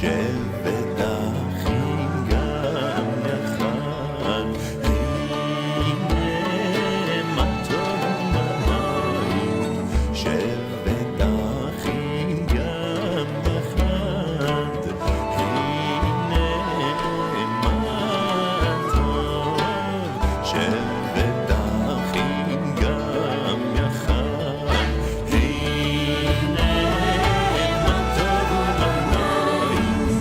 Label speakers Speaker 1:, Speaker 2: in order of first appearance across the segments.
Speaker 1: שבת אחים גם יחד, הנה מה טוב ומה נעים, שבת אחים גם יחד, הנה מה טוב, שבת אחים גם יחד, הנה מה טוב ומה נעים,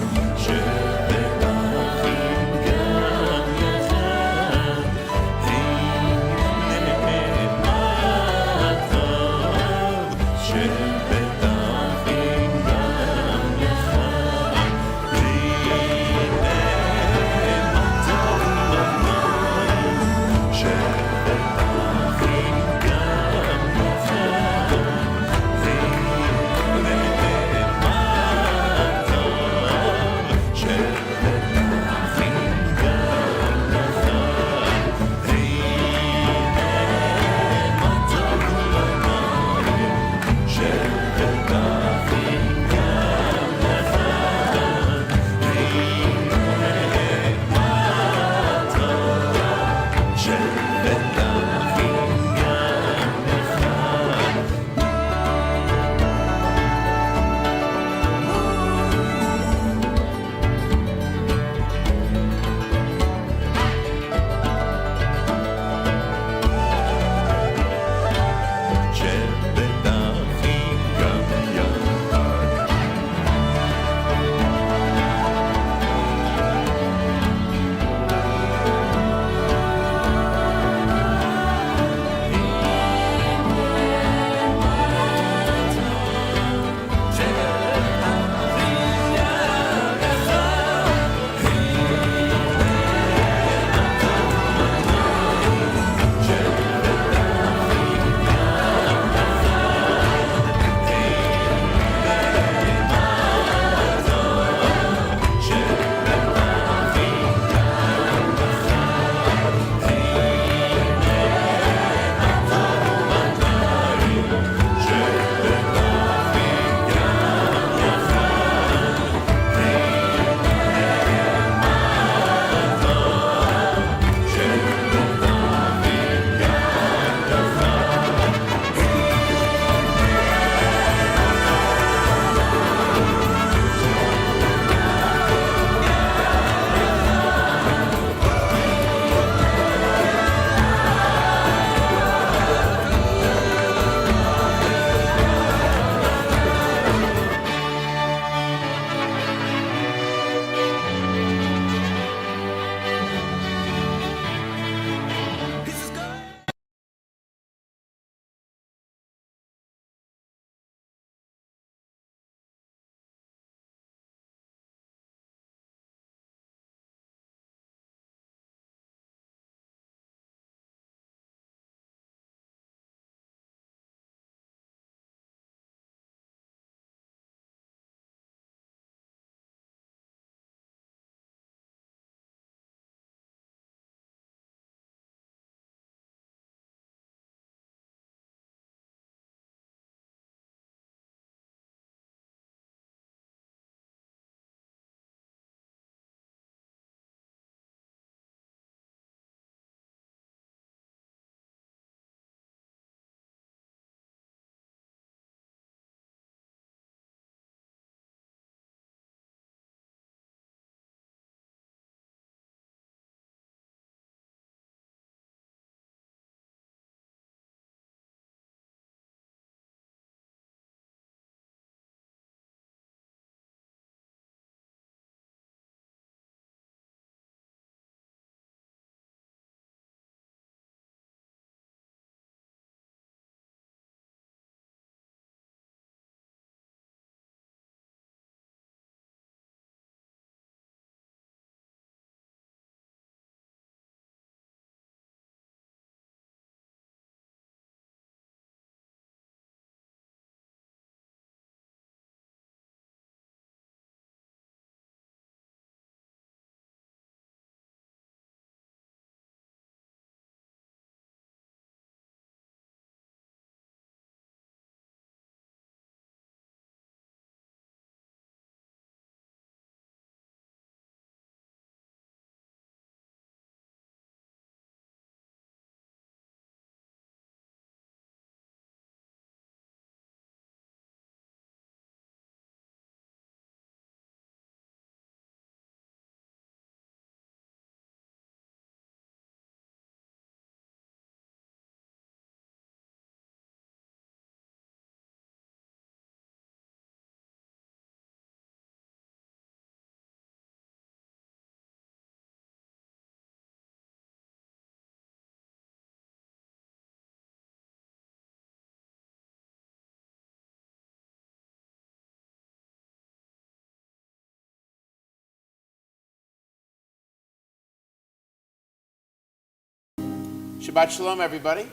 Speaker 2: Shabbat Shalom, everybody.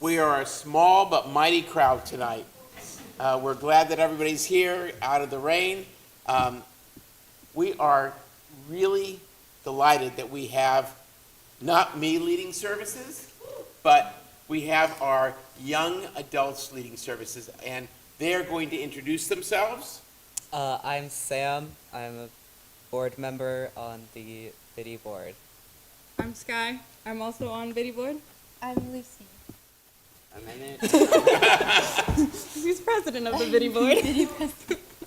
Speaker 2: We are a small but mighty crowd tonight. We're glad that everybody's here out of the rain. We are really delighted that we have not me leading services, but we have our young adults leading services, and they're going to introduce themselves.
Speaker 3: I'm Sam. I'm a board member on the Biddy board.
Speaker 4: I'm Sky. I'm also on Biddy board.
Speaker 5: I'm Lucy.
Speaker 2: A minute.
Speaker 4: Who's president of the Biddy board?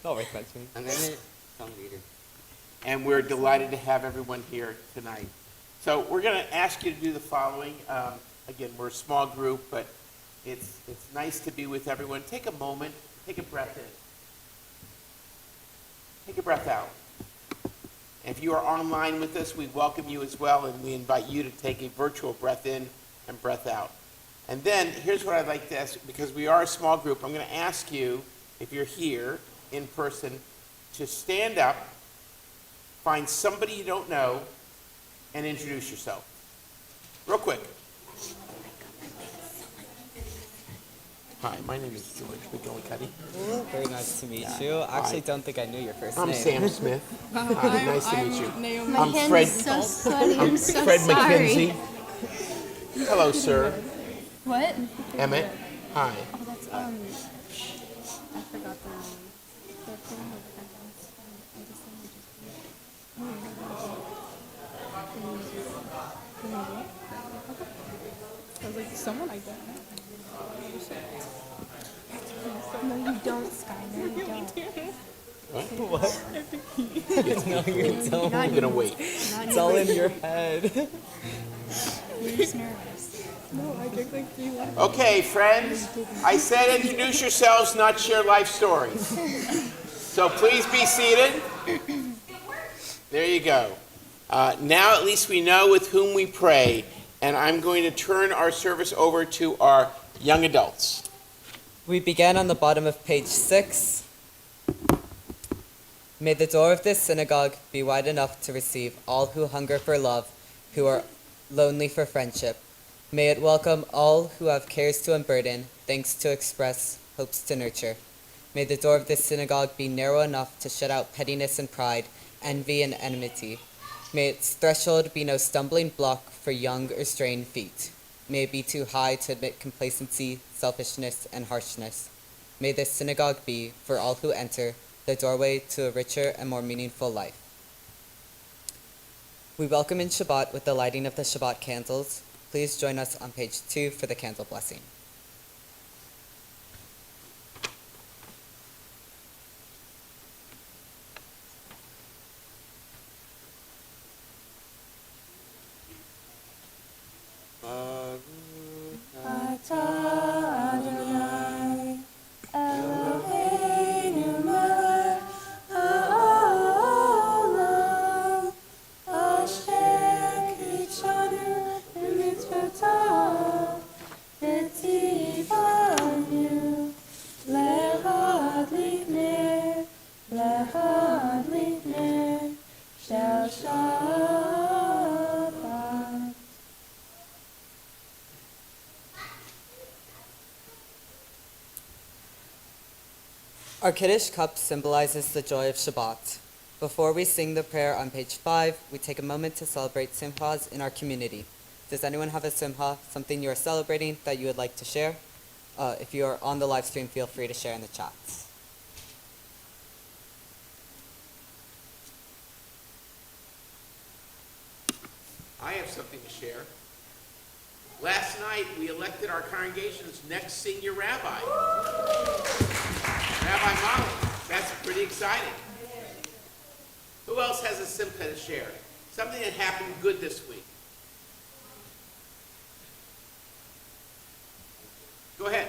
Speaker 3: Not worth mentioning.
Speaker 2: A minute. Song leader. And we're delighted to have everyone here tonight. So we're going to ask you to do the following. Again, we're a small group, but it's nice to be with everyone. Take a moment. Take a breath in. Take a breath out. If you are online with us, we welcome you as well, and we invite you to take a virtual breath in and breath out. And then, here's what I'd like to ask, because we are a small group, I'm going to ask you, if you're here in person, to stand up, find somebody you don't know, and introduce yourself. Real quick. Hi, my name is George McGillicuddy.
Speaker 3: Very nice to meet you. I actually don't think I knew your first name.
Speaker 2: I'm Sam Smith. Hi, nice to meet you.
Speaker 4: Naomi.
Speaker 5: My
Speaker 2: I'm
Speaker 5: hand
Speaker 2: Fred.
Speaker 5: is so sweaty. I'm so
Speaker 2: Fred
Speaker 5: sorry.
Speaker 2: McKenzie. Hello, sir.
Speaker 5: What?
Speaker 2: Emmett. Hi.
Speaker 5: Oh, that's I forgot the name. They're playing with friends. I just
Speaker 4: I was like, someone like that.
Speaker 5: No, you don't, Sky. No, you don't.
Speaker 3: What? No, you don't.
Speaker 2: I'm going to wait.
Speaker 3: It's all in your head.
Speaker 5: You're just nervous.
Speaker 4: No, I drink like 3 water.
Speaker 2: Okay, friends. I said introduce yourselves, not share life stories. So please be seated. There you go. Now at least we know with whom we pray. And I'm going to turn our service over to our young adults.
Speaker 3: We begin on the bottom of page 6. May the door of this synagogue be wide enough to receive all who hunger for love, who are lonely for friendship. May it welcome all who have cares to unburden, thanks to express, hopes to nurture. May the door of this synagogue be narrow enough to shut out pettiness and pride, envy and enmity. May its threshold be no stumbling block for young or straying feet. May it be too high to admit complacency, selfishness, and harshness. May this synagogue be, for all who enter, the doorway to a richer and more meaningful life. We welcome in Shabbat with the lighting of the Shabbat candles. Please join us on page 2 for the candle blessing. Our Kiddush cup symbolizes the joy of Shabbat. Before we sing the prayer on page 5, we take a moment to celebrate simchas in our community. Does anyone have a simcha, something you are celebrating that you would like to share? If you are on the live stream, feel free to share in the chats.
Speaker 2: I have something to share. Last night, we elected our congregation's next senior rabbi. Rabbi Molly. That's pretty exciting. Who else has a simcha to share? Something that happened good this week. Go ahead.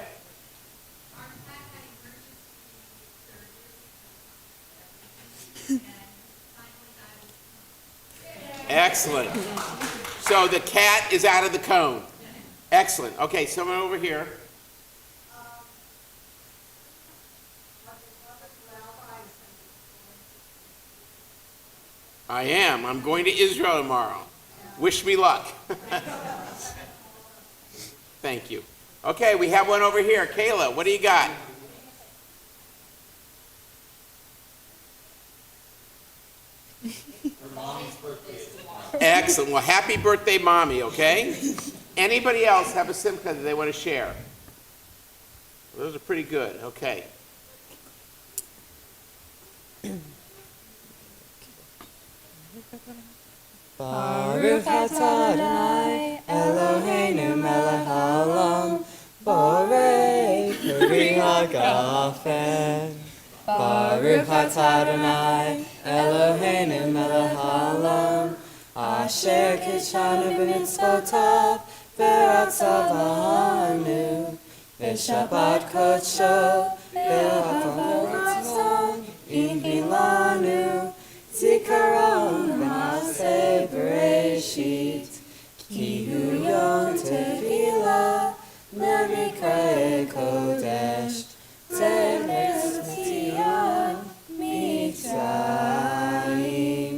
Speaker 2: Excellent. So the cat is out of the cone. Excellent. Okay, someone over here. I am. I'm going to Israel tomorrow. Wish me luck. Thank you. Okay, we have one over here. Kayla, what do you got? Excellent. Well, happy birthday, Mommy, okay? Anybody else have a simcha that they want to share? Those are pretty good. Okay.
Speaker 3: Baruch atah Adonai Eloheinu melech haolam borei peri hagafen. Baruch atah Adonai Eloheinu melech haolam asher kidshanu b'mitzvotav v'ratzavanu v'shabbat kodsho v'hafam ihilanu Zikaron v'naseh b'reshit ki hu yom tefillah l'mikra'e kodesh teres Tzion Mitzrayim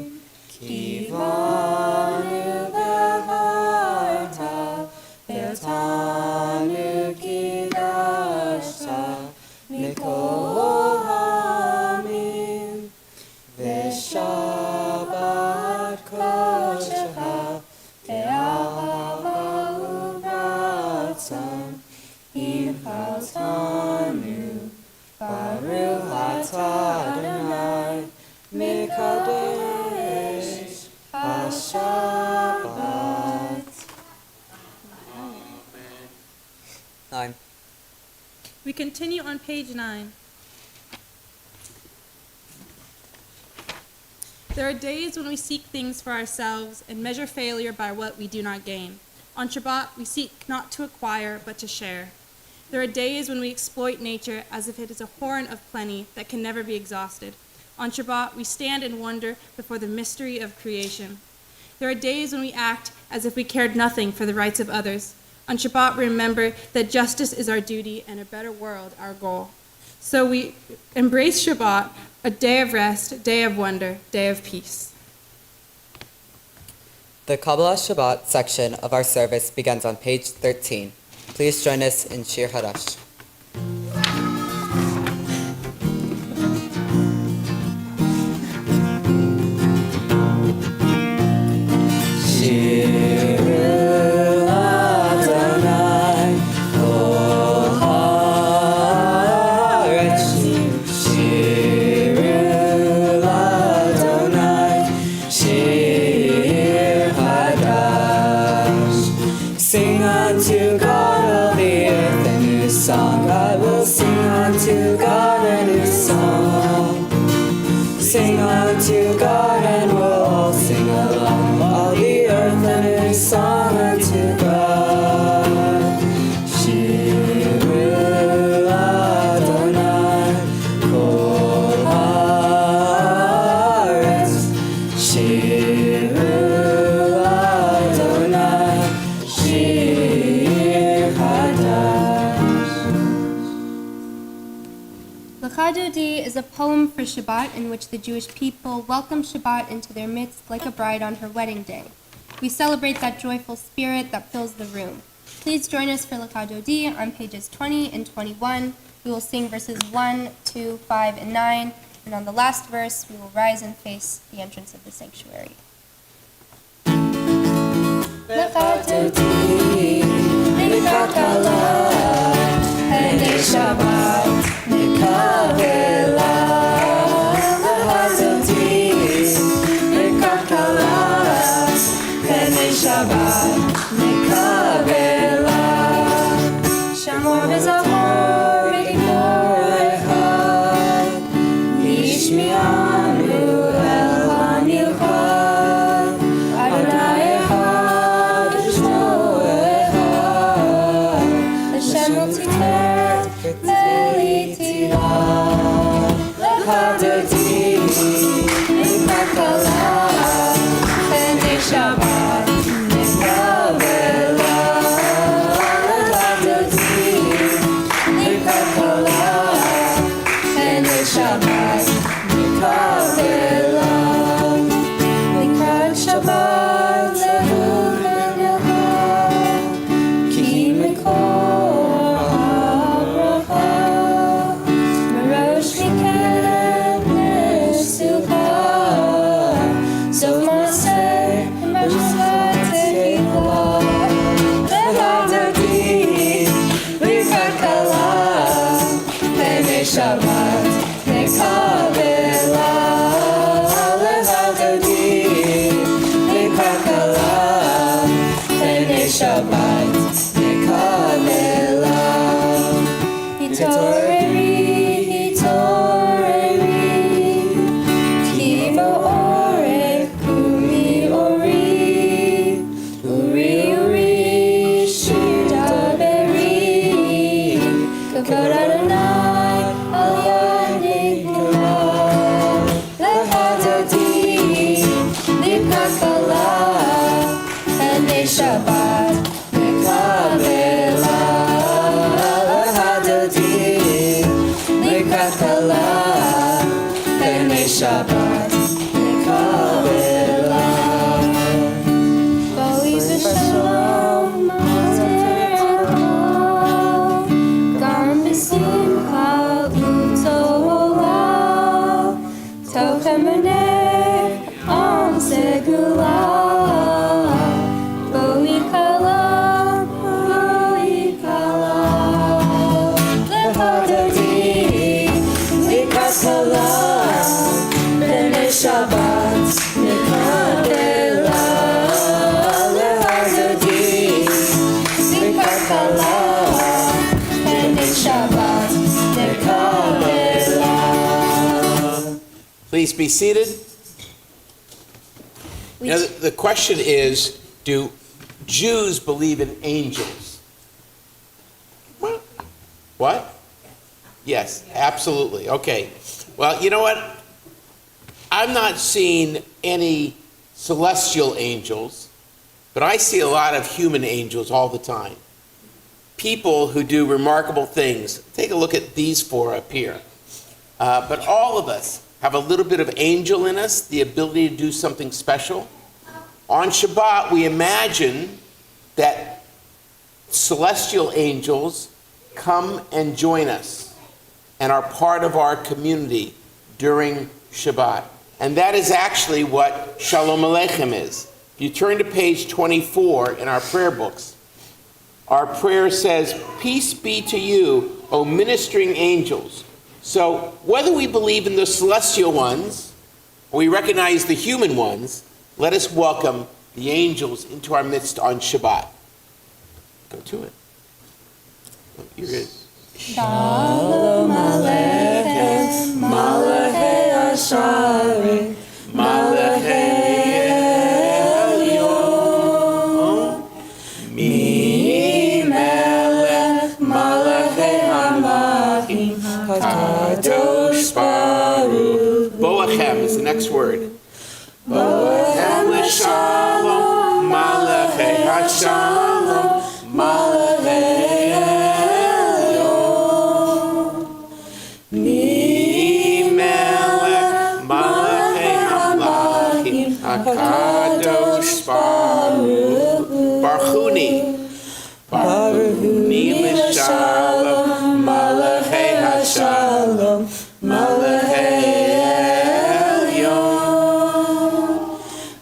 Speaker 3: ki vanu b'varta v'tanu kidashta mikol hamim Shabbat kodesh ve'ahava u'ratzon imchaltanu baruch atah Adonai mikadesh haShabbat. Amen.
Speaker 4: We continue on page 9. There are days when we seek things for ourselves and measure failure by what we do not gain. On Shabbat, we seek not to acquire, but to share. There are days when we exploit nature as if it is a horn of plenty that can never be exhausted. On Shabbat, we stand in wonder before the mystery of creation. There are days when we act as if we cared nothing for the rights of others. On Shabbat, we remember that justice is our duty and a better world our goal. So we embrace Shabbat, a day of rest, day of wonder, day of peace.
Speaker 3: The Kabbalat Shabbat section of our service begins on page 13. Please join us in Shir Hadash. Sing unto God of the earth a new song. I will sing unto God a new song. Sing unto God and we'll all sing along. All the earth a new song unto God. Shiru Adonai kol haaretz. Shiru Adonai Shir Hadash.
Speaker 5: Lecha Dodi is a poem for Shabbat in which the Jewish people welcome Shabbat into their midst like a bride on her wedding day. We celebrate that joyful spirit that fills the room. Please join us for Lecha Dodi on pages 20 and 21. We will sing verses 1, 2, 5, and 9, and on the last verse, we will rise and face the entrance of the sanctuary. Lecha Dodi, Lekakala, Hene Shabbat, Nekavela. Lecha Dodi, Lekakala, Hene Shabbat, Nekavela. Shamor v'zavor v'kibor echad, Yishmi'anu el ha'milchad. Adonai echad, Shmo echad, Hashem lo tiferet ve'litila. Lecha Dodi, Lekakala, Hene Shabbat, Nekavela. Lecha Dodi, Lekakala, Hene Shabbat, Nekavela.
Speaker 3: Shabbat Kabbalat.
Speaker 5: Boi b'shalom aterah, gam b'simcha u'tolah, tochem enech am segulah, boi kala, lehadodi, likas kala, b'nei Shabbat Kabbalat, lehadodi, likas kala, b'nei Shabbat Kabbalat.
Speaker 2: Please be seated. You know, the question is, do Jews believe in angels? What? Yes, absolutely. Okay. Well, you know what? I'm not seeing any celestial angels, but I see a lot of human angels all the time. People who do remarkable things. Take a look at these four up here. But all of us have a little bit of angel in us, the ability to do something special. On Shabbat, we imagine that celestial angels come and join us and are part of our community during Shabbat. And that is actually what Shalom Aleichem is. If you turn to page 24 in our prayer books, our prayer says, "Peace be to you, O ministering angels." So whether we believe in the celestial ones or we recognize the human ones, let us welcome the angels into our midst on Shabbat. Go to it. Oh, you're good.
Speaker 5: Shalom Aleichem, Malachei Asharim, Malachei Elyon, Mi Melech, Malachei Hamachim, Kadosh Baruch.
Speaker 2: Boachem is the next word.
Speaker 5: Boachem
Speaker 2: Shalom, Malachei HaShalom,
Speaker 5: Malachei Elyon, Mi
Speaker 2: Melech, Malachei Hamachim, HaKadosh Baruch. Barchuni. Barchuni L'Shalom, Malachei HaShalom, Malachei Elyon.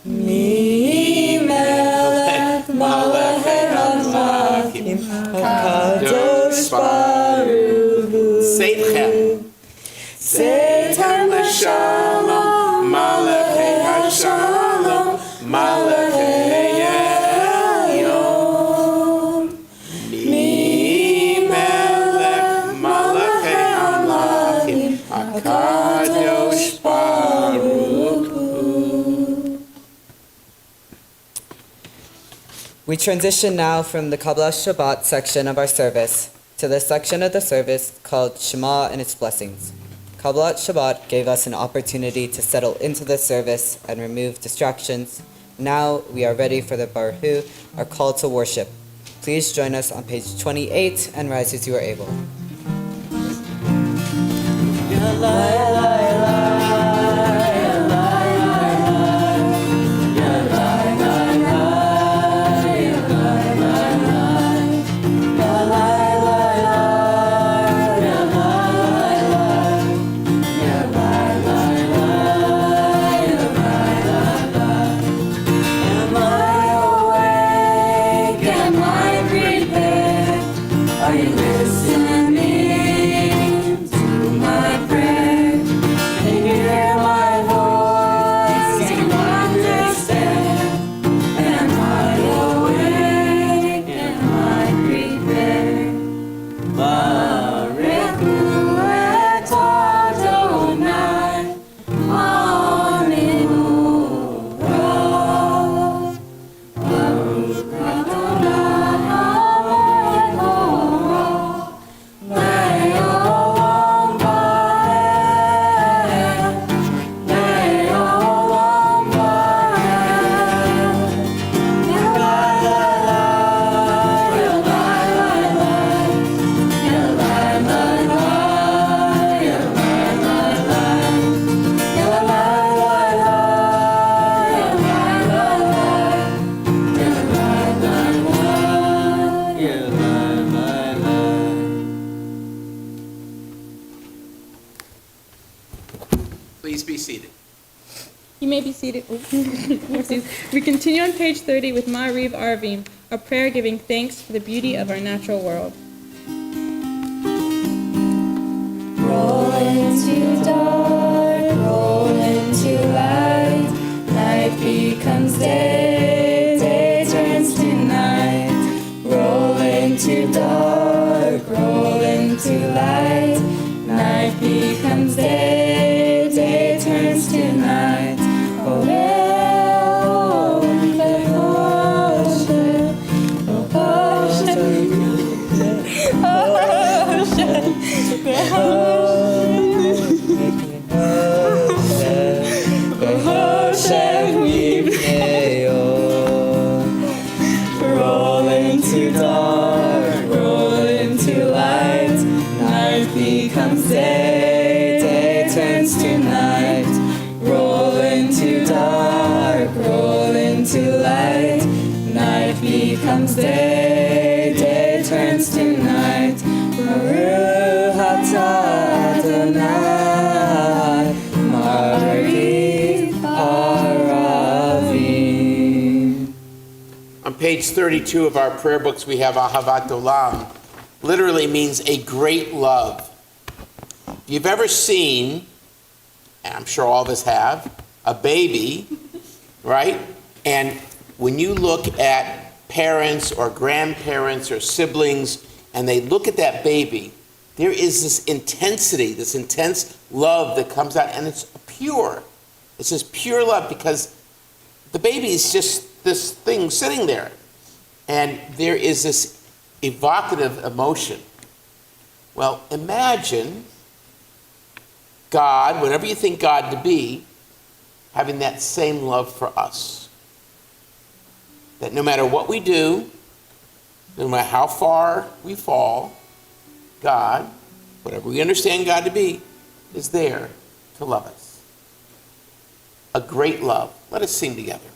Speaker 5: Mi Melech, Malachei Hamachim,
Speaker 2: Kadosh Baruch. Seitchem.
Speaker 5: Seitchem
Speaker 2: L'Shalom, Malachei HaShalom, Malachei Elyon. Mi Melech, Malachei Hamachim, HaKadosh Baruch.
Speaker 3: We transition now from the Kabbalat Shabbat section of our service to the section of the service called Shema and its blessings. Kabbalat Shabbat gave us an opportunity to settle into the service and remove distractions. Now we are ready for the Baruch, our call to worship. Please join us on page 28 and rise as you are able.
Speaker 5: Am I awake? Am I prepared? Are you listening to my prayer?
Speaker 2: seated.
Speaker 4: You may be seated. Oopsies. We continue on page 30 with Ma'ariv Arvim, a prayer giving thanks for the beauty of our natural world.
Speaker 6: Roll into dark, roll into light. Night becomes day, day turns to night. Roll into dark, roll into light. Night becomes day, day turns to night. Oh, roll into dark, roll into light. Night becomes day, day turns to night. Roll into dark, roll into light. Night becomes day, day turns to night. Baruch atah Adonai, Ma'ariv Aravim.
Speaker 2: On page 32 of our prayer books, we have Ahavat Olam. Literally means a great love. If you've ever seen, and I'm sure all of us have, a baby, right? And when you look at parents or grandparents or siblings, and they look at that baby, there is this intensity, this intense love that comes out, and it's pure. It's this pure love because the baby is just this thing sitting there. And there is this evocative emotion. Well, imagine God, whatever you think God to be, having that same love for us. That no matter what we do, no matter how far we fall, God, whatever we understand God to be, is there to love us. A great love. Let us sing together.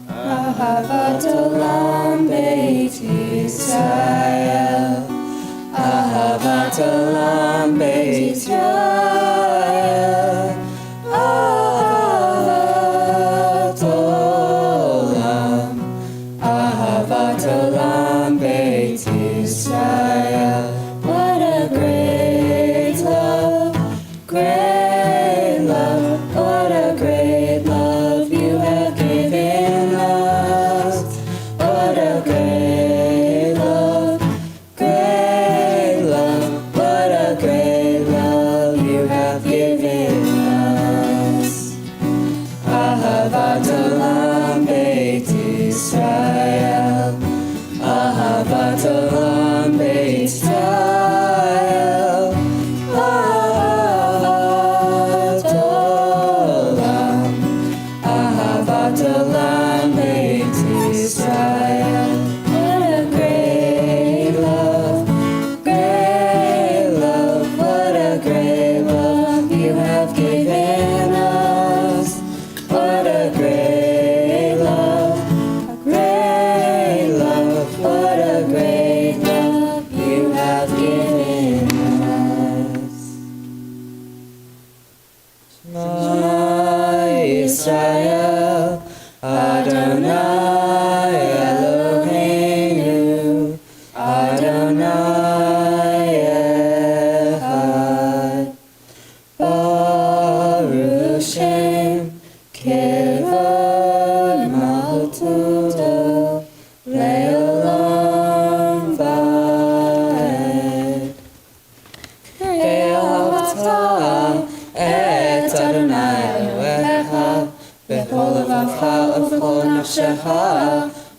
Speaker 6: Ahavat olam beit Yisrael. Ahavat olam beit Yisrael. Ahavat olam. Ahavat olam beit Yisrael. What a great love, great love. What a great love you have given us. What a great love, great love. What a great love you have given us. Ahavat olam beit Yisrael. Ahavat olam beit Yisrael. Ahavat olam. Ahavat olam beit Yisrael. What a great love, great love. What a great love you have given us. What a great love, great love. What a great love you have given us. Shema Yisrael, Adonai Eloheinu, Adonai Echad. Baruch Shem Kevod Malchuto Leolam Vaed. Ve'ahavta et Adonai Elohecha b'chol levavcha ובכל נפשך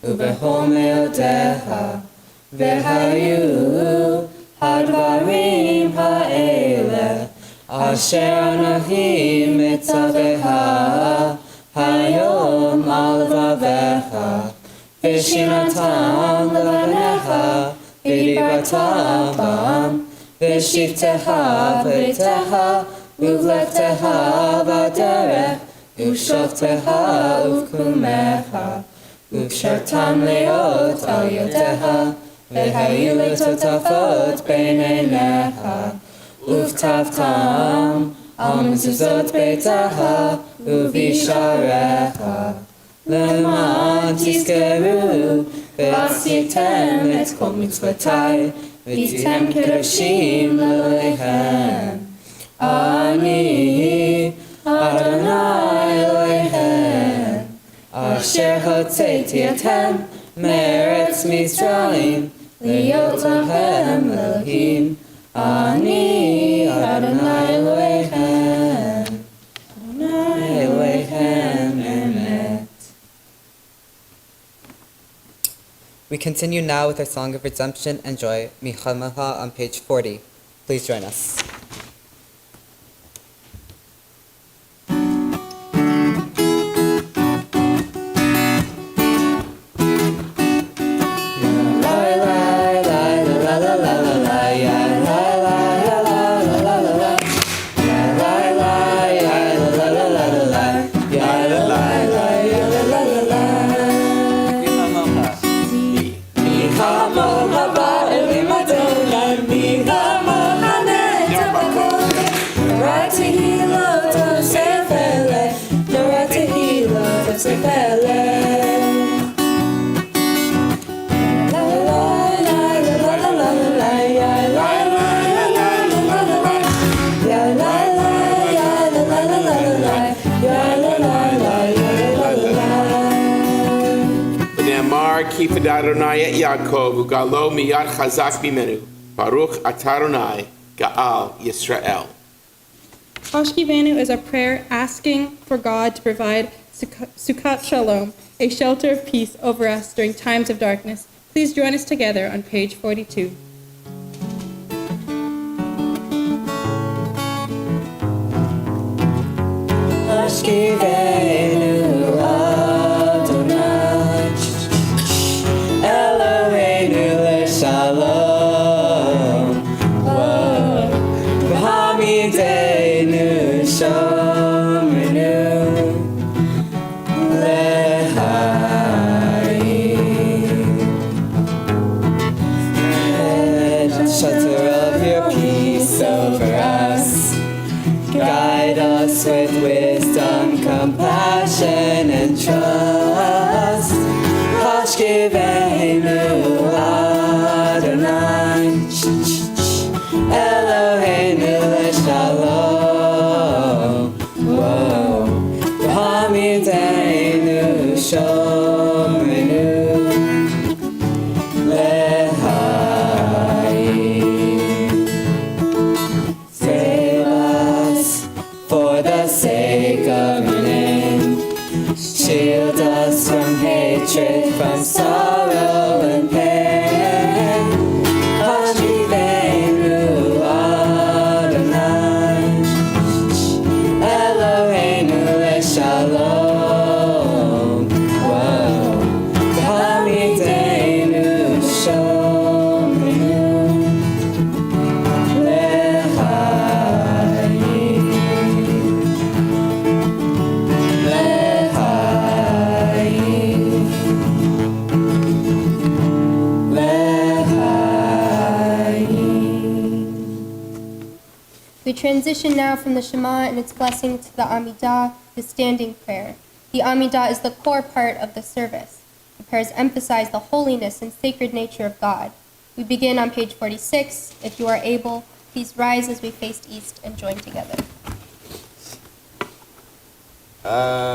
Speaker 6: ובכל מאודיך. והיו הדברים האלה אשר אנוכי מצווך היום על לבביך, ושינתם לבניך ודיברת בם, ושבתך בביתך ובלכתך בדרך ושופטך ובקומך, וקשרתם להיות על ידיך והיו לטוטפות בין עיניך, וכתבתם על מזוזות ביתך ובשעריך, למען תזכרו ועשיתם את כל מצוותיי, ותהייתם קדושים לאלוהיכם. אני אדוני אלוהיכם, אשר הוצאתי אתכם מארץ מצרים, להיות לכם אלוהים. אני אדוני אלוהיכם, אדוני אלוהיכם אמת.
Speaker 3: We continue now with our song of redemption and joy, Michamaha, on page 40. Please join us.
Speaker 2: Kifed Adonai et Yaakov, ugalo miyad chazak mimenu. Baruch atah Adonai, Gaal Yisrael.
Speaker 4: Ashkivenu is a prayer asking for God to provide Sukkot Shalom, a shelter of peace over us during times of darkness. Please join us together on page 42.
Speaker 6: Ashkivenu Adonai, Eloheinu leShalom, V'hamidenu Shomrenu leHaim. Let the shelter of your peace over us, guide us with wisdom, compassion, and trust. Hashkivenu Adonai, Eloheinu leShalom, V'hamidenu Shomrenu leHaim. Save us for the sake of your name. Shield us from hatred, from sorrow and pain. Hashkivenu Adonai, Eloheinu leShalom, V'hamidenu Shomrenu leHaim.
Speaker 5: We transition now from the Shema and its blessing to the Amidah, the standing prayer. The Amidah is the core part of the service. The prayers emphasize the holiness and sacred nature of God. We begin on page 46. If you are able, please rise as we face east and join together.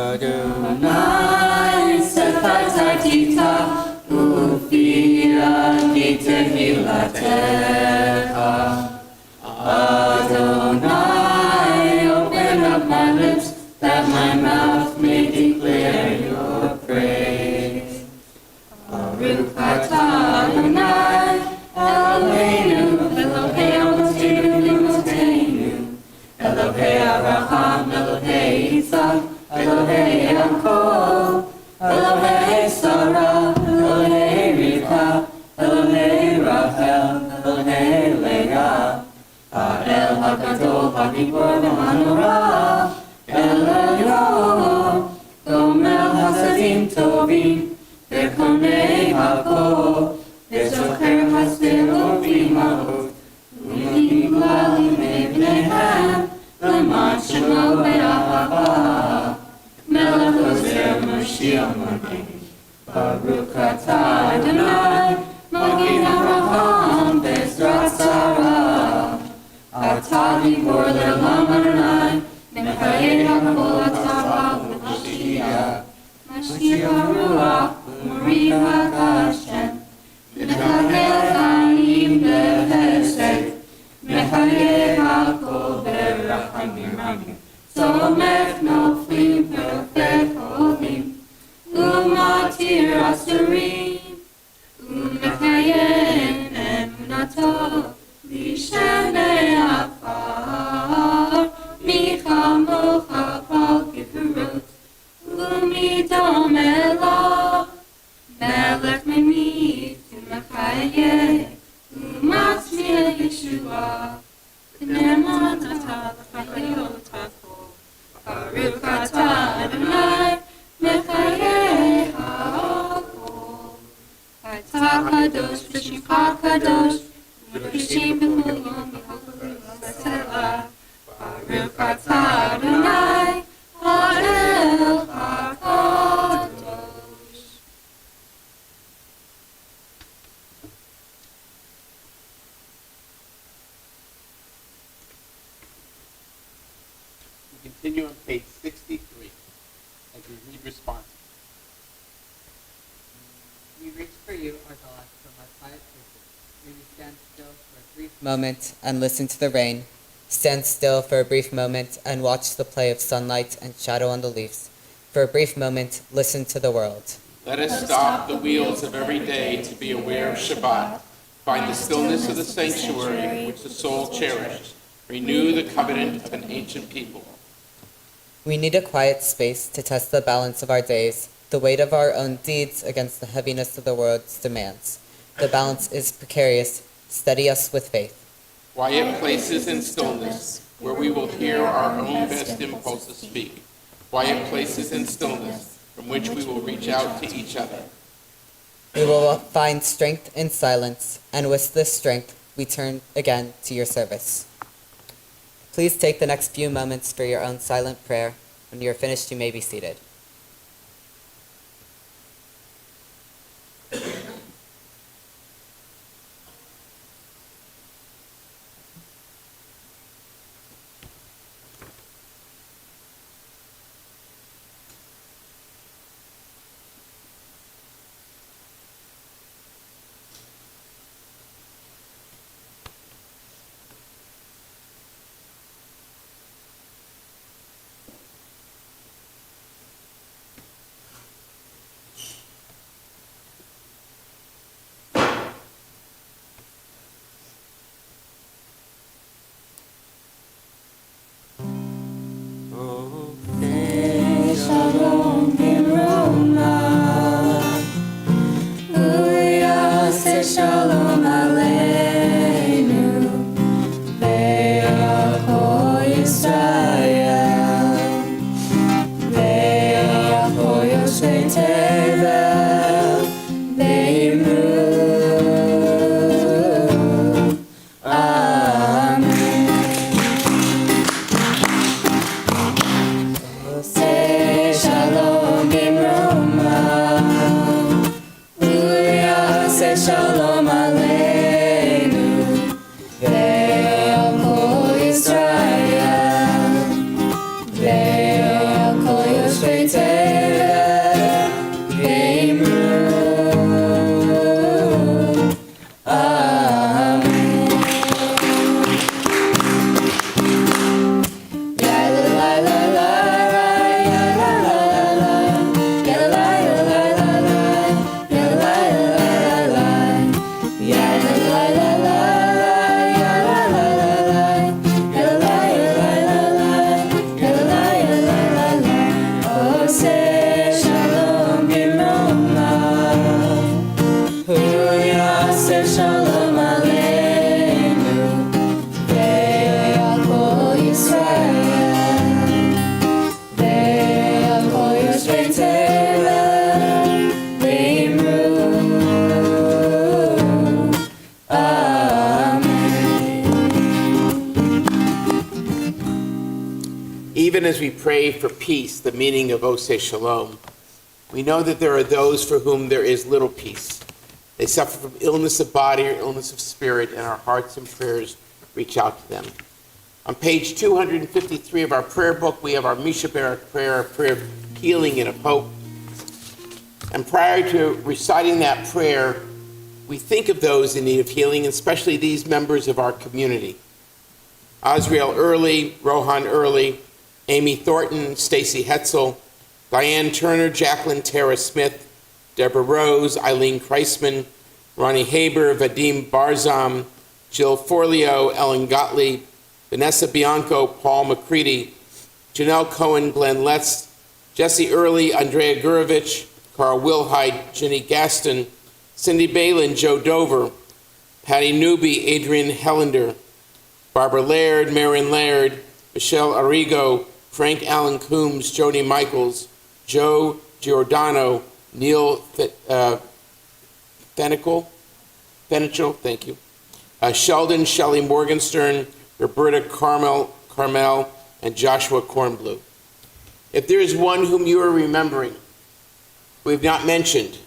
Speaker 6: Adonai sefatitita ufira nitehilatecha. Adonai, open up my lips, that my mouth may declare your praise. Baruch atah Adonai, Eloheinu, Elohei Avotenu, Elohei Abraham, Elohei Isaac, Elohei Yaakov, Elohei Sarah, Elohei Rivka, Elohei Rachel, Elohei Leah, Ha'el HaGadol HaGibor v'Hanorah, El Elyon, Gomel Hasadim Tovim, V'Konei HaKol, V'Zocher הסתרות אימהות, ומגלגל מבניהם, למען שמו באהבה. מלך עוזר מושיע מגן, ברוך אתה אדוני, מגן אברהם בעזרת שרה. אתה גיבור לעולם אדוני, מחיי הכל אתה רב ומשיח. משיח הרוח ומוריד הגשם, מחיה חיים בחסד, מחיה הכל ברחמים רבים. סומך נופלים ורופא חולים, ומתיר אסורים, ומקיים אמונתו לשני עפר. מי כמוך כל גבורות, ומי דומה לו, מלך ממית ומחיה, ומצמיח ישועה. נאמן אתה לחיות הכל, ברוך אתה אדוני, מחיה הכל. אתה קדוש ושמך קדוש, ומקדישים בכל יום יחכו בסלע. ברוך אתה אדוני, האל הקדוש.
Speaker 2: We continue on page 63 as we read responses.
Speaker 3: We reach for you, our God, from our quiet places. May we stand still for a brief moment and listen to the rain. Stand still for a brief moment and watch the play of sunlight and shadow on the leaves. For a brief moment, listen to the world.
Speaker 2: Let us stop the wheels of every day to be aware of Shabbat. Find the stillness of the sanctuary which the soul cherishes. Renew the covenant of an ancient people.
Speaker 3: We need a quiet space to test the balance of our days, the weight of our own deeds against the heaviness of the world's demands. The balance is precarious. Steady us with faith.
Speaker 2: Quiet places and stillness where we will hear our own best impulses speak. Quiet places and stillness from which we will reach out to each other.
Speaker 3: We will find strength in silence, and with this strength, we turn again to your service. Please take the next few moments for your own silent prayer. When you are finished, you may be seated.
Speaker 2: even as we pray for peace, the meaning of Oseh Shalom, we know that there are those for whom there is little peace. They suffer from illness of body or illness of spirit, and our hearts and prayers reach out to them. On page 253 of our prayer book, we have our Misha Barak prayer, a prayer of healing and of hope. And prior to reciting that prayer, we think of those in need of healing, especially these members of our community. Azriel Early, Rohan Early, Amy Thornton, Stacy Hetzel, Diane Turner, Jacqueline Tara Smith, Deborah Rose, Eileen Kreisman, Ronnie Haber, Vadim Barzam, Jill Forleo, Ellen Gottlieb, Vanessa Bianco, Paul McCready, Janelle Cohen, Glenn Letts, Jesse Early, Andrea Gurovich, Carl Wilhide, Jenny Gaston, Cindy Balin, Joe Dover, Patty Newby, Adrian Hellender, Barbara Laird, Marion Laird, Michelle Arrigo, Frank Allen Coombs, Joni Michaels, Joe Giordano, Neil Fenichel, thank you, Sheldon Shelley Morgenstern, Roberta Carmel, and Joshua Kornblue. If there is one whom you are remembering, we have not mentioned,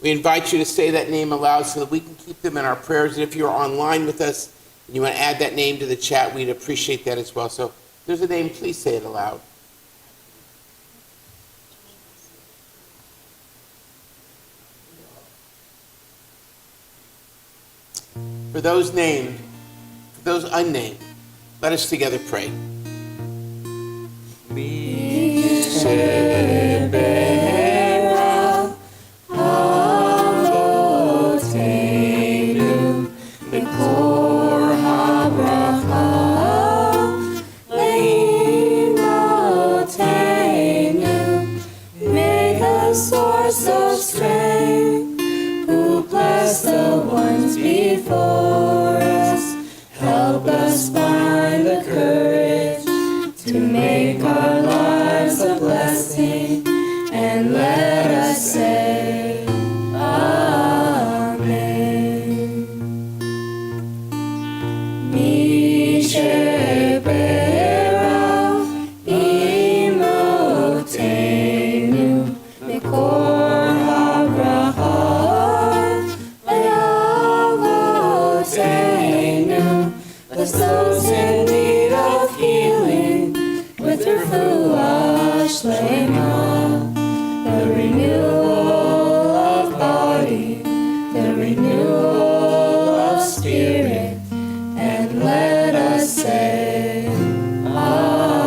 Speaker 2: we invite you to say that name aloud so that we can keep them in our prayers. And if you're online with us and you want to add that name to the chat, we'd appreciate that as well. So if there's a name, please say it aloud. For those named, for those unnamed, let us together pray.
Speaker 6: Source of strength, who bless the ones before us, help us find the courage to make our lives a blessing, and let us say, Amen. Mishe Berah Imotenu Mikor HaBracha Le'avotenu. Bless those in need of healing with refuah shlema, the renewal of body, the renewal of spirit, and let us say, Amen.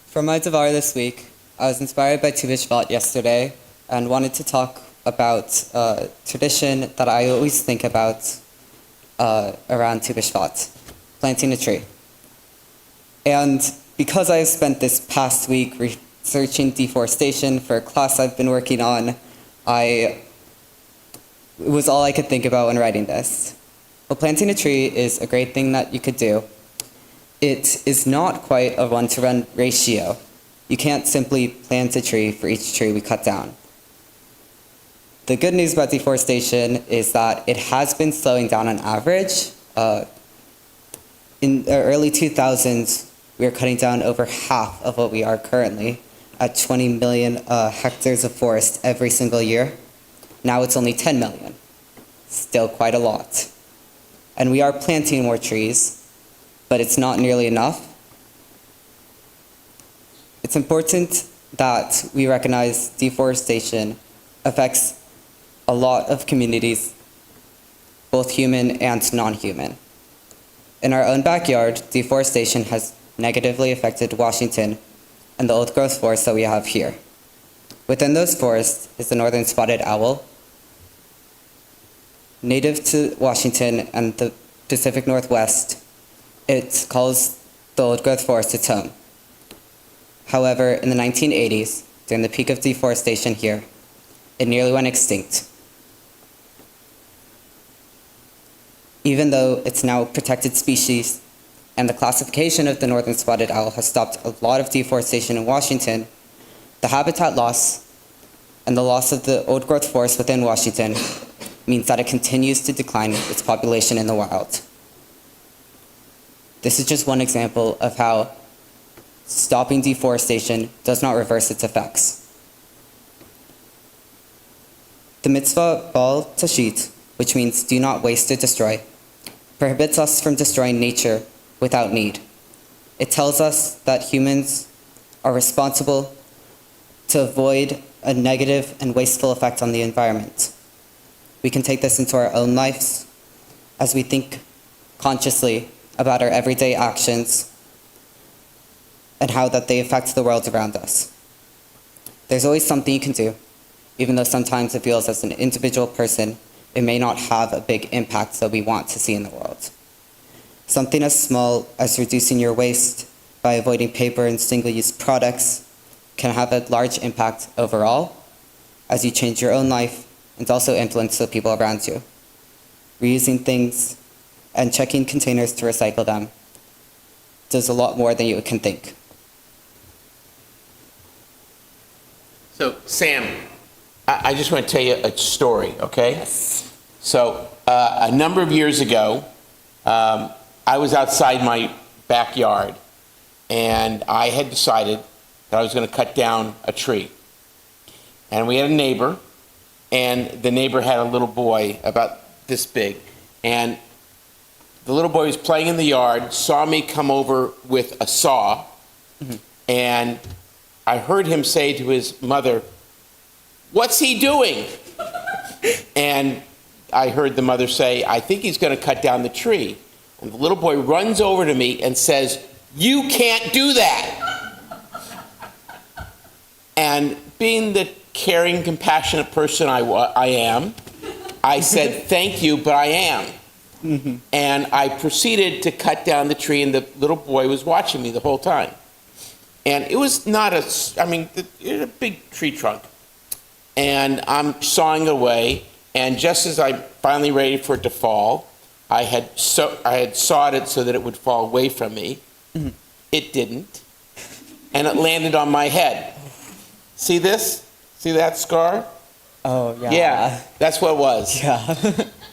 Speaker 3: For my Devar this week, I was inspired by Tu B'Shvat yesterday and wanted to talk about a tradition that I always think about around Tu B'Shvat, planting a tree. And because I have spent this past week researching deforestation for a class I've been working on, it was all I could think about when writing this. Well, planting a tree is a great thing that you could do. It is not quite a 1-to-1 ratio. You can't simply plant a tree for each tree we cut down. The good news about deforestation is that it has been slowing down on average. In the early 2000s, we were cutting down over half of what we are currently at 20 million hectares of forest every single year. Now it's only 10 million. Still quite a lot. And we are planting more trees, but it's not nearly enough. It's important that we recognize deforestation affects a lot of communities, both human and non-human. In our own backyard, deforestation has negatively affected Washington and the old growth forests that we have here. Within those forests is the northern spotted owl, native to Washington and the Pacific Northwest. It calls the old growth forest its home. However, in the 1980s, during the peak of deforestation here, it nearly went extinct. Even though it's now a protected species, and the classification of the northern spotted owl has stopped a lot of deforestation in Washington, the habitat loss and the loss of the old-growth forest within Washington means that it continues to decline its population in the wild. This is just one example of how stopping deforestation does not reverse its effects. The mitzvah Bal Tashit, which means do not waste or destroy, prohibits us from destroying nature without need. It tells us that humans are responsible to avoid a negative and wasteful effect on the environment. We can take this into our own lives as we think consciously about our everyday actions and how that they affect the world around us. There's always something you can do, even though sometimes it feels as an individual person, it may not have a big impact that we want to see in the world. Something as small as reducing your waste by avoiding paper and single-use products can have a large impact overall as you change your own life and also influence the people around you. Reusing things and checking containers to recycle them does a lot more than you can think.
Speaker 2: So, Sam, I just want to tell you a story, okay?
Speaker 3: Yes.
Speaker 2: So, a number of years ago, I was outside my backyard, and I had decided that I was going to cut down a tree. And we had a neighbor, and the neighbor had a little boy about this big. And the little boy was playing in the yard, saw me come over with a saw, and I heard him say to his mother, "What's he doing?" And I heard the mother say, "I think he's going to cut down the tree." And the little boy runs over to me and says, "You can't do that." And being the caring, compassionate person I am, I said, "Thank you, but I am." And I proceeded to cut down the tree, and the little boy was watching me the whole time. And it was not it was a big tree trunk. And I'm sawing away, and just as I'm finally ready for it to fall, I had sawed it so that it would fall away from me. It didn't, and it landed on my head. See this? See that scar?
Speaker 3: Oh, yeah.
Speaker 2: Yeah, that's what it was.
Speaker 3: Yeah.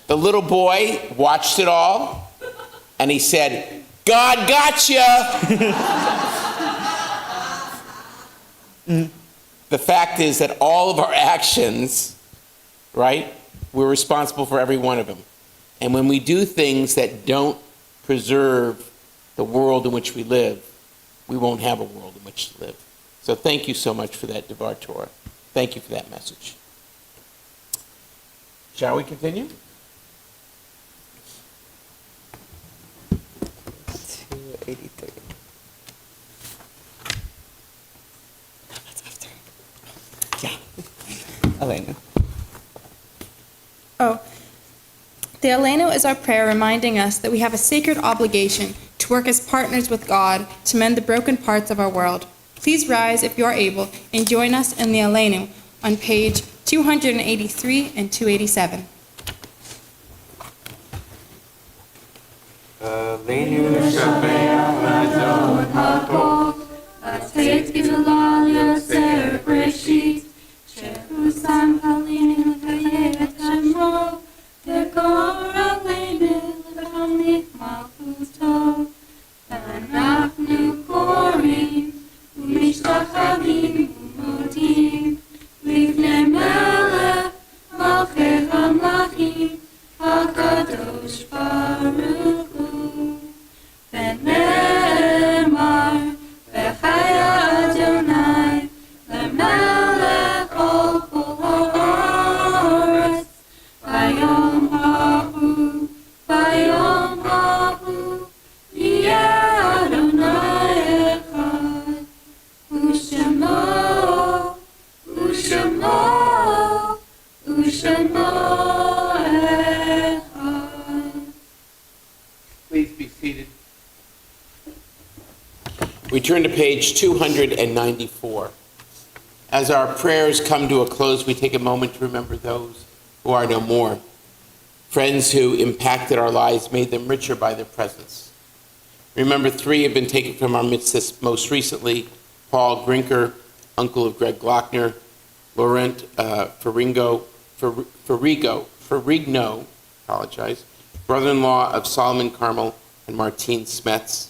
Speaker 2: The little boy watched it all, and he said, "God gotcha!" The fact is that all of our actions, right, we're responsible for every one of them. And when we do things that don't preserve the world in which we live, we won't have a world in which to live. So thank you so much for that, Devar Torah. Thank you for that message. Shall we continue?
Speaker 3: 283. That's after. Yeah. Elena.
Speaker 4: Oh, the Aleinu is our prayer reminding us that we have a sacred obligation to work as partners with God to mend the broken parts of our world. Please rise if you are able and join us in the Aleinu on page 283 and 287.
Speaker 2: Please be seated. We turn to page 294. As our prayers come to a close, we take a moment to remember those who are no more. friends who impacted our lives, made them richer by their presence. Remember, 3 have been taken from our midst this most recently: Paul Grinker, uncle of Greg Glockner; Laurent Ferrigno, brother-in-law of Solomon Carmel and Martine Smets;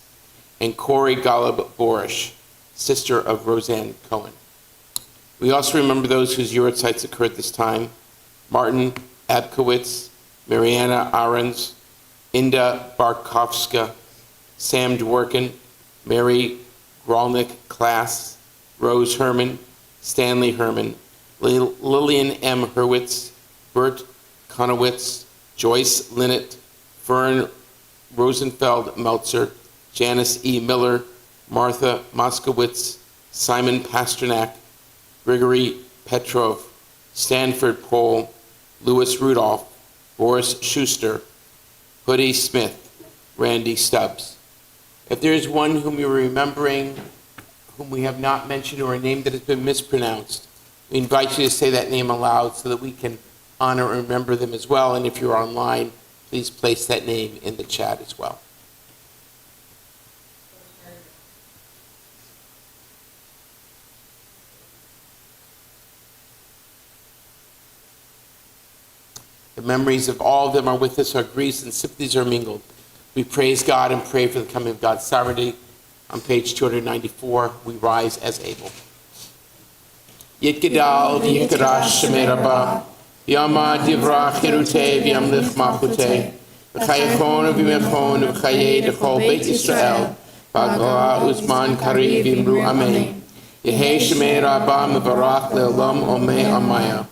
Speaker 2: and Corey Golub Borish, sister of Roseanne Cohen. We also remember those whose yahrzeits occurred this time: Martin Abkowitz, Mariana Ahrens, Inda Barkovska, Sam Dworkin, Mary Grolnick Klass, Rose Herman, Stanley Herman, Lillian M. Hurwitz, Bert Konowitz, Joyce Linnett, Fern Rosenfeld Meltzer, Janice E. Miller, Martha Moskowitz, Simon Pasternak, Grigory Petrov, Stanford Pohl, Louis Rudolph, Boris Schuster, Hoodie Smith, Randy Stubbs. If there is one whom you're remembering, whom we have not mentioned, or a name that has been mispronounced, we invite you to say that name aloud so that we can honor and remember them as well. And if you're online, please place that name in the chat as well. The memories of all of them are with us, our griefs and sympathies are mingled. We praise God and pray for the coming of God's sovereignty. On page 294, we rise as able. Yitgadal v'yikadash shemei Rabbah, Yama divrach hirutei v'yamlich malchutei, v'chayachon v'yimechon v'chayei d'chol Beit Yisrael, v'agala uzman kari v'imru amen. Yehei shemei Rabbah mevarach le'olam omei amaya.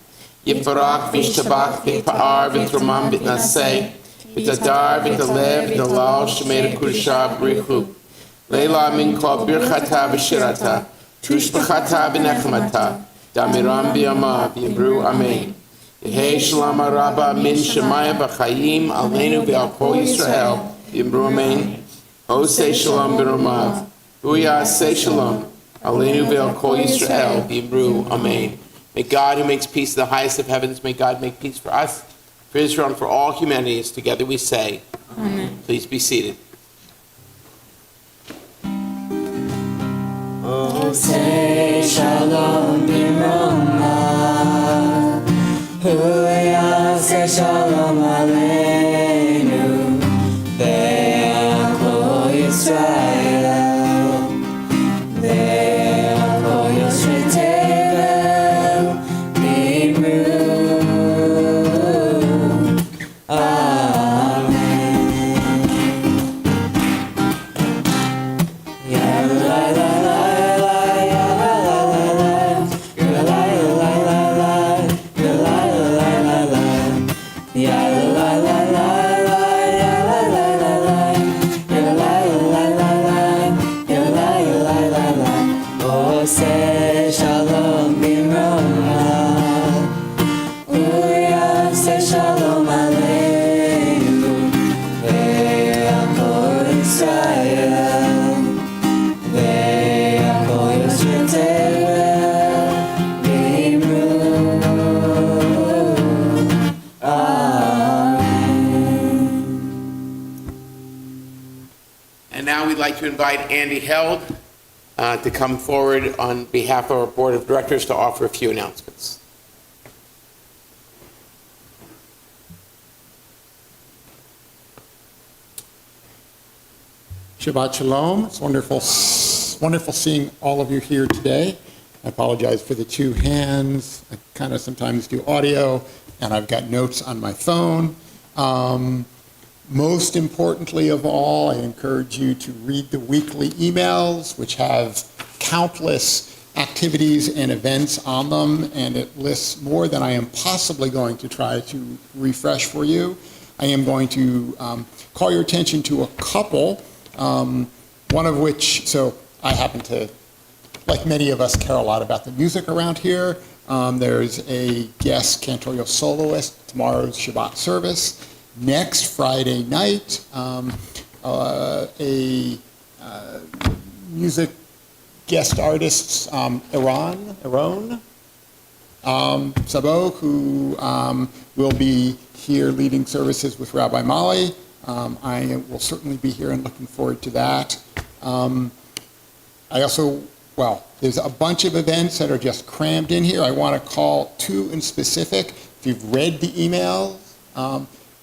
Speaker 2: Yitvarach v'yishtabach v'pa'ar v'tromam v'tnaseh, v'tadar v'talev v'talal shemei kudusha b'richu. Leila min kol birchata v'shirata, tushbachata v'nechmata, damiram b'yama v'yimru amen. Yehei shalom araba min shemaya v'chayim aleinu v'al kol Yisrael v'yimru amen. Osei shalom b'romav, uyasei shalom aleinu v'al kol Yisrael v'yimru amen. May God, who makes peace in the highest of heavens, may God make peace for us, for Israel, and for all humanity. As together we say, amen. Please be seated.
Speaker 6: Osei shalom b'romav, uyaseh shalom aleinu, ve'al kol Yisrael, ve'al kol Yosrei Tevel, v'imru.
Speaker 2: To invite Andy Held to come forward on behalf of our board of directors to offer a few announcements.
Speaker 7: Shabbat Shalom. It's wonderful seeing all of you here today. I apologize for the two hands. I kind of sometimes do audio, and I've got notes on my phone. Most importantly of all, I encourage you to read the weekly emails, which have countless activities and events on them, and it lists more than I am possibly going to try to refresh for you. I am going to call your attention to a couple, one of which, so I happen to, like many of us, care a lot about the music around here. There's a guest cantorial soloist, tomorrow's Shabbat service. Next Friday night, a music guest artists, Aaron Sabo, who will be here leading services with Rabbi Molly. I will certainly be here and looking forward to that. There's a bunch of events that are just crammed in here. I want to call two in specific. If you've read the emails,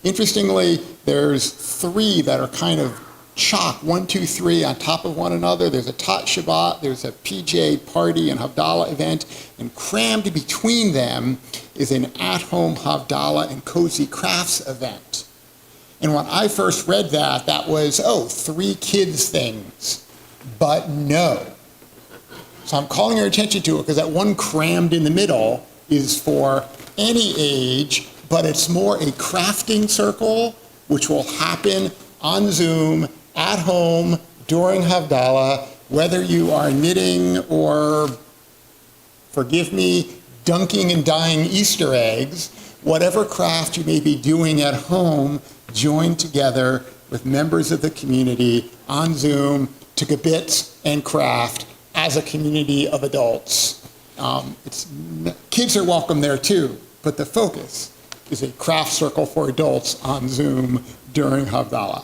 Speaker 7: interestingly, there's three that are kind of chalk, 1, 2, 3 on top of one another. There's a Tot Shabbat, there's a PJ party and Havdalah event, and crammed between them is an at-home Havdalah and cozy crafts event. And when I first read that, that was, 3 kids things. But no. So I'm calling your attention to it because that one crammed in the middle is for any age, but it's more a crafting circle, which will happen on Zoom, at home, during Havdalah, whether you are knitting or, forgive me, dunking and dyeing Easter eggs, whatever craft you may be doing at home, join together with members of the community on Zoom to kibitz and craft as a community of adults. Kids are welcome there too, but the focus is a craft circle for adults on Zoom during Havdalah.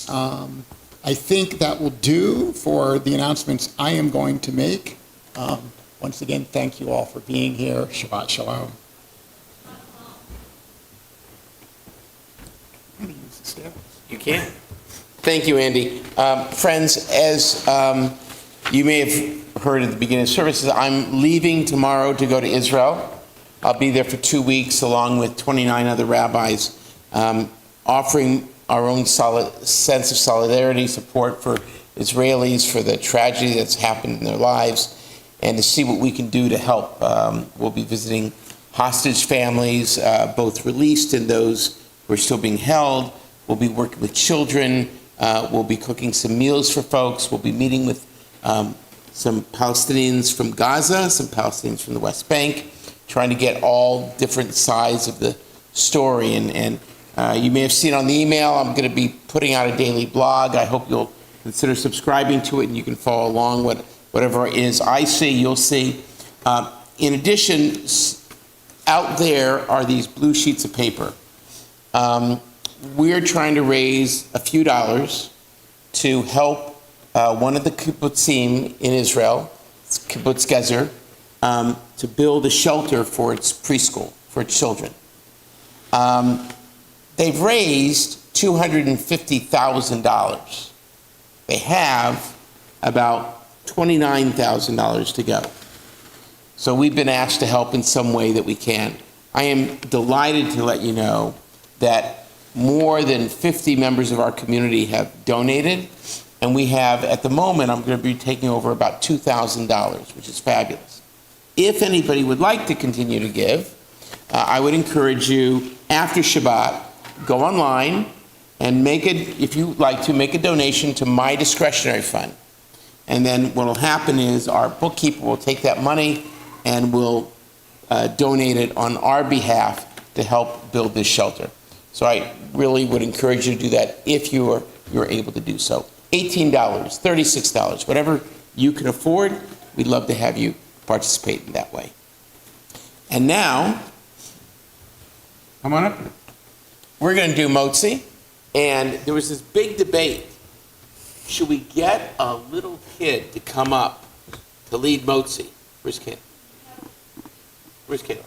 Speaker 7: I think that will do for the announcements I am going to make. Once again, thank you all for being here. Shabbat Shalom. I'm going to use the stairs.
Speaker 2: You can. Thank you, Andy. Friends, as you may have heard at the beginning of services, I'm leaving tomorrow to go to Israel. I'll be there for 2 weeks along with 29 other rabbis, offering our own sense of solidarity, support for Israelis, for the tragedy that's happened in their lives, and to see what we can do to help. We'll be visiting hostage families, both released and those who are still being held. We'll be working with children. We'll be cooking some meals for folks. We'll be meeting with some Palestinians from Gaza, some Palestinians from the West Bank, trying to get all different sides of the story. And you may have seen on the email, I'm going to be putting out a daily blog. I hope you'll consider subscribing to it and you can follow along whatever it is I see, you'll see. In addition, out there are these blue sheets of paper. We're trying to raise a few dollars to help one of the kibbutzim in Israel, it's Kibbutz Gezer, to build a shelter for its preschool, for its children. They've raised $250,000. They have about $29,000 to go. So we've been asked to help in some way that we can. I am delighted to let you know that more than 50 members of our community have donated, and we have, at the moment, I'm going to be taking over about $2,000, which is fabulous. If anybody would like to continue to give, I would encourage you, after Shabbat, go online and if you like to, make a donation to my discretionary fund. And then what will happen is our bookkeeper will take that money and will donate it on our behalf to help build this shelter. So I really would encourage you to do that if you're able to do so. $18, $36, whatever you can afford, we'd love to have you participate in that way. And now, come on up. We're going to do motzi, and there was this big debate. Should we get a little kid to come up to lead motzi? Where's Caleb? Where's Caleb?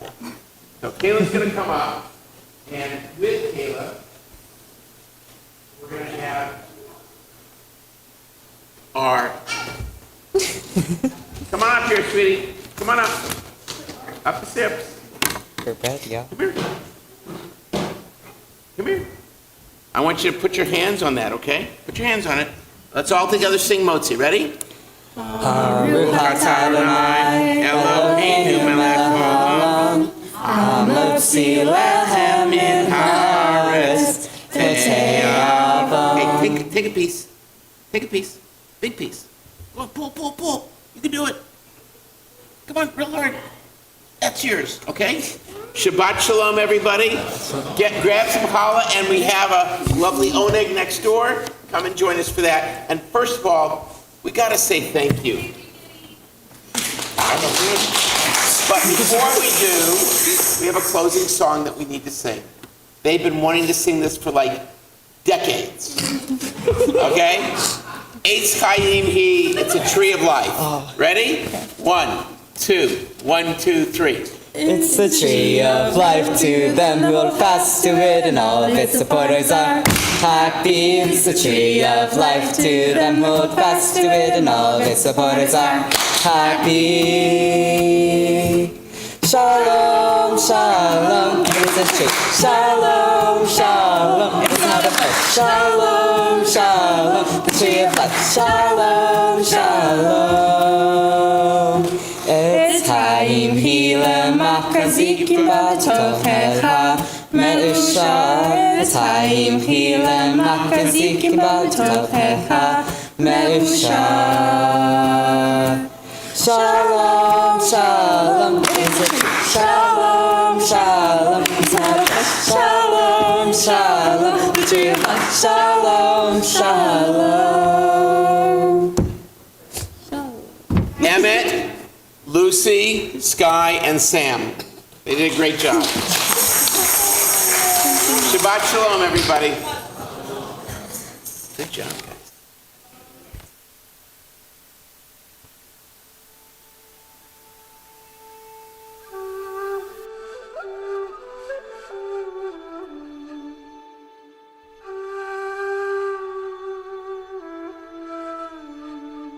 Speaker 2: Okay. So Caleb's going to come up, and with Caleb, we're going to have our... Come on up here, sweetie. Come on up. Up the steps.
Speaker 3: For bed, yeah.
Speaker 2: Come here. Come here. I want you to put your hands on that, okay? Put your hands on it. Let's all together sing motzi. Ready?
Speaker 6: Baruch atah Adonai Eloheinu melech haolam hamotzi lehem min haaretz v'te'avam.
Speaker 2: Okay, take a piece. Take a piece. Big piece. Pull. You can do it. Come on, real hard. That's yours, okay? Shabbat Shalom, everybody. Grab some challah, and we have a lovely oneg next door. Come and join us for that. And first of all, we got to say thank you. I don't know. But before we do, we have a closing song that we need to sing. They've been wanting to sing this for like decades. Okay? Eitz Chaim Hi, it's a tree of life. Ready? 1, 2, 1, 2, 3.
Speaker 3: It's a tree of life to them who hold fast to it, and all of its supporters are happy. It's a tree of life to them who hold fast to it, and all of its supporters are happy. Shalom, shalom, it's a tree. Shalom, shalom, it's not a fight. Shalom, shalom, the tree of life. Shalom, shalom. It's Chaim Hila Machzikim Batochecha Me'ushar. It's Chaim Hila Machzikim Batochecha Me'ushar. Shalom, shalom, it's a shalom, shalom, it's not a shalom, shalom, the tree of life. Shalom, shalom.
Speaker 2: Emmett, Lucy, Sky, and Sam. They did a great job. Shabbat shalom, everybody. Good job.